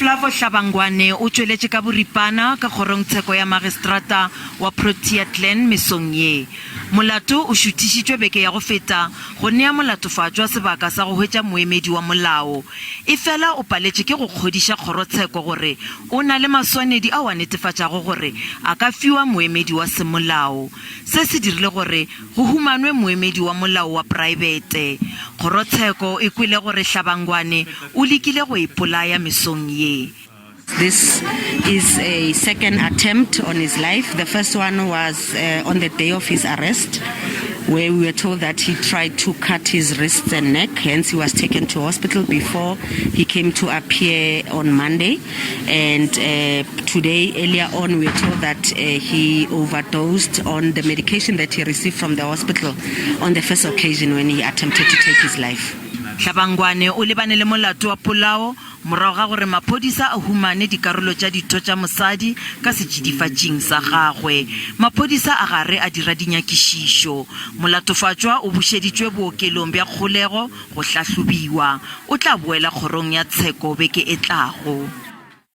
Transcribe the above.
Flavo Hlabangwane o tsweletše ka boripana ka kgorongtsheko ya magistrata wa Protea Clan mesong ye. Molato o šuthišitšwe beke ya go feta go nea molatofatšwa sebaka sa go hwetša moemedi wa molao. Efela o paletše ke go kgodiša kgorotsheko gore o na le maswanedi a wa netefatšago gore a ka fiwa moemedi wa semolao. Se se dirile gore go humanwe moemedi wa molao wa praebete. Kgorotsheko e kwile gore Hlabangwane o lekile go ipolaya mesong ye. This is a second attempt on his life. The first one was on the day of his arrest, where we were told that he tried to cut his wrists and neck, hence he was taken to hospital before he came to appear on Monday. And today, earlier on, we were told that he overdosed on the medication that he received from the hospital on the first occasion when he attempted to take his life. Hlabangwane o lebane le molato wa polao morago ga gore maphodisa a humane dikarolo tša ditho tša mosadi ka setšidifatšing sa gagwe. Maphodisa a gare a dira dinyakišišo. Molatofatšwa o bušeditšwe bookelong bja kgolego go hlahlobiwa. O tla boela kgorong ya tsheko beke e tlago.